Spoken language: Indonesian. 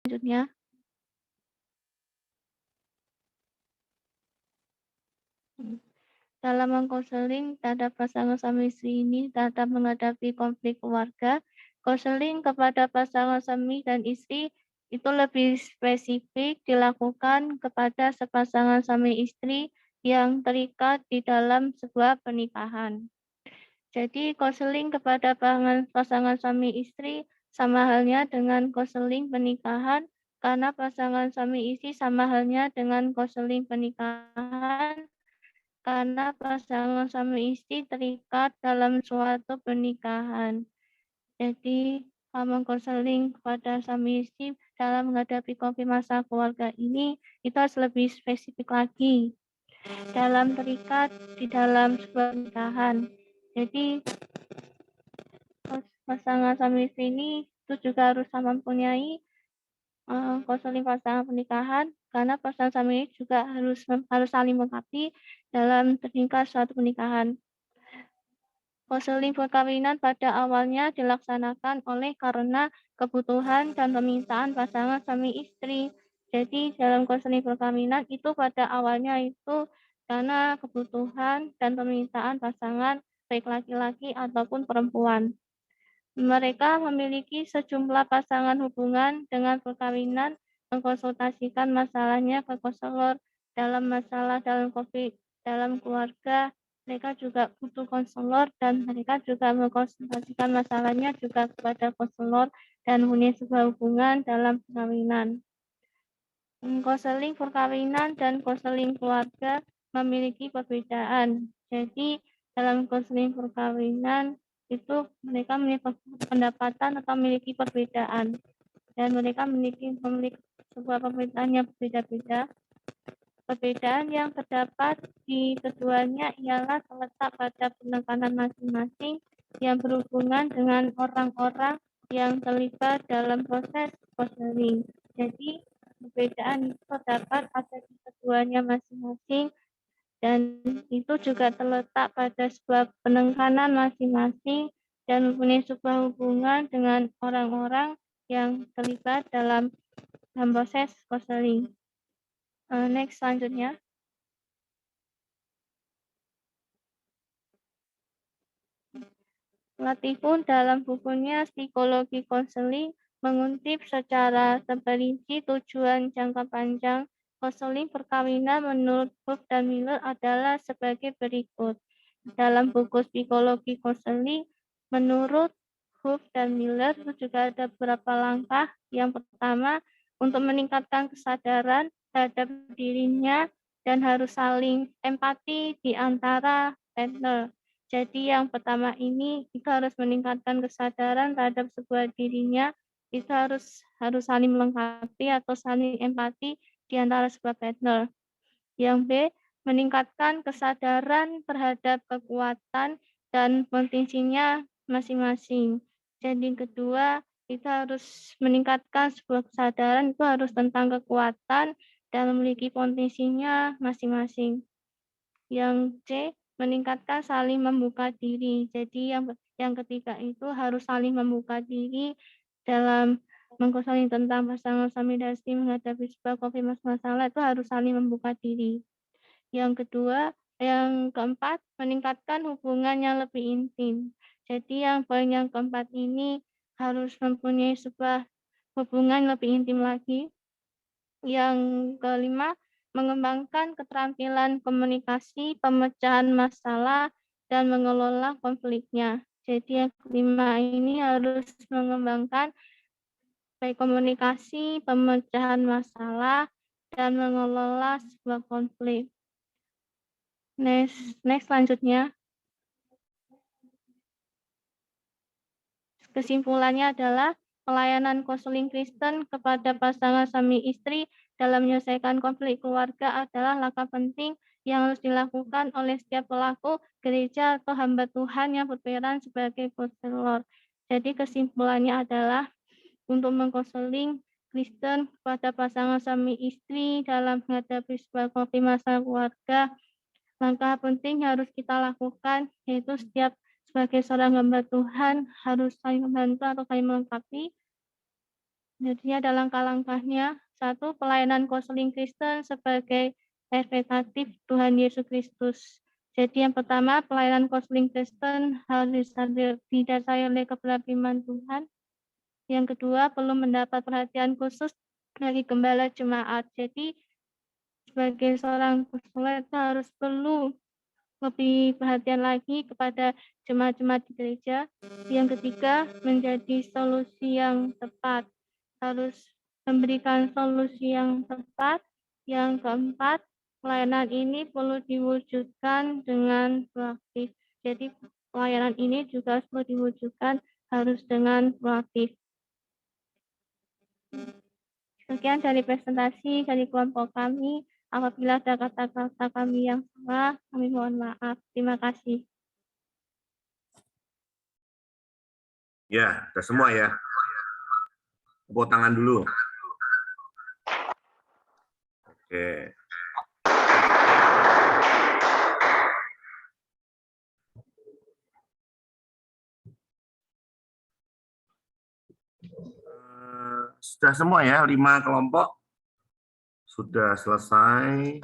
Selanjutnya, dalam mengkonseling terhadap pasangan suami istri ini terhadap menghadapi konflik keluarga, konseling kepada pasangan suami dan istri itu lebih spesifik dilakukan kepada sepasangan suami istri yang terikat di dalam sebuah pernikahan. Jadi konseling kepada pasangan suami istri sama halnya dengan konseling pernikahan, karena pasangan suami istri sama halnya dengan konseling pernikahan, karena pasangan suami istri terikat dalam suatu pernikahan. Jadi mengkonseling kepada suami istri dalam menghadapi konflik masalah keluarga ini itu harus lebih spesifik lagi dalam terikat di dalam sebuah pernikahan. Jadi pasangan suami istri ini itu juga harus sama mempunyai konseling pasangan pernikahan, karena pasangan suami istri juga harus saling melengkapi dalam tingkat suatu pernikahan. Konseling perkawinan pada awalnya dilaksanakan oleh karena kebutuhan dan permintaan pasangan suami istri. Jadi dalam konseling perkawinan itu pada awalnya itu karena kebutuhan dan permintaan pasangan baik laki-laki ataupun perempuan. Mereka memiliki sejumlah pasangan hubungan dengan perkawinan, mengkonsultasikan masalahnya ke konselor dalam masalah dalam konflik dalam keluarga. Mereka juga butuh konselor dan mereka juga mengkonsultasikan masalahnya juga kepada konselor dan punya sebuah hubungan dalam perkawinan. Konseling perkawinan dan konseling keluarga memiliki perbedaan. Jadi dalam konseling perkawinan itu mereka memiliki pendapatan atau memiliki perbedaan dan mereka memiliki sebuah perbedaan yang berbeda-beda. Perbedaan yang terdapat di keduanya ialah terletak pada penekanan masing-masing yang berhubungan dengan orang-orang yang terlibat dalam proses konseling. Jadi perbedaan itu terdapat ada di keduanya masing-masing dan itu juga terletak pada sebuah penekanan masing-masing dan mempunyai sebuah hubungan dengan orang-orang yang terlibat dalam proses konseling. Next selanjutnya. Latifun dalam bukunya Psikologi Konseling mengutip secara terperinci tujuan jangka panjang konseling perkawinan menurut Huff dan Miller adalah sebagai berikut. Dalam buku Psikologi Konseling, menurut Huff dan Miller itu juga ada beberapa langkah. Yang pertama, untuk meningkatkan kesadaran terhadap dirinya dan harus saling empati di antara partner. Jadi yang pertama ini itu harus meningkatkan kesadaran terhadap sebuah dirinya, itu harus saling melengkapi atau saling empati di antara sebuah partner. Yang B, meningkatkan kesadaran terhadap kekuatan dan potensinya masing-masing. Jadi yang kedua, kita harus meningkatkan sebuah kesadaran itu harus tentang kekuatan dan memiliki potensinya masing-masing. Yang C, meningkatkan saling membuka diri. Jadi yang ketiga itu harus saling membuka diri dalam mengkonseling tentang pasangan suami dan istri menghadapi sebuah konflik masalah itu harus saling membuka diri. Yang kedua, yang keempat, meningkatkan hubungan yang lebih intim. Jadi yang poin yang keempat ini harus mempunyai sebuah hubungan lebih intim lagi. Yang kelima, mengembangkan keterampilan komunikasi, pemecahan masalah, dan mengelola konfliknya. Jadi yang kelima ini harus mengembangkan baik komunikasi, pemecahan masalah, dan mengelola sebuah konflik. Next selanjutnya. Kesimpulannya adalah pelayanan konseling Kristen kepada pasangan suami istri dalam menyelesaikan konflik keluarga adalah langkah penting yang harus dilakukan oleh setiap pelaku gereja atau hamba Tuhan yang berperan sebagai konselor. Jadi kesimpulannya adalah untuk mengkonseling Kristen kepada pasangan suami istri dalam menghadapi sebuah konflik masalah keluarga, langkah penting yang harus kita lakukan yaitu setiap sebagai seorang hamba Tuhan harus saling membantu atau saling melengkapi Jadi ada langkah-langkahnya. 1. Pelayanan konseling Kristen sebagai representatif Tuhan Yesus Kristus. Jadi yang pertama, pelayanan konseling Kristen harus didasari oleh kebenaran firman Tuhan. Yang kedua, perlu mendapat perhatian khusus dari gembala jemaat. Jadi sebagai seorang konselor harus perlu lebih perhatian lagi kepada jemaat-jemaat di gereja. Yang ketiga, menjadi solusi yang tepat. Harus memberikan solusi yang tepat. Yang keempat, pelayanan ini perlu diwujudkan dengan proaktif. Jadi pelayanan ini juga perlu diwujudkan harus dengan proaktif. Sekian dari presentasi dari kelompok kami. Apabila ada kata-kata kami yang salah, kami mohon maaf. Terima kasih. Ya, sudah semua ya. Tepuk tangan dulu. Oke. Sudah semua ya, 5 kelompok sudah selesai.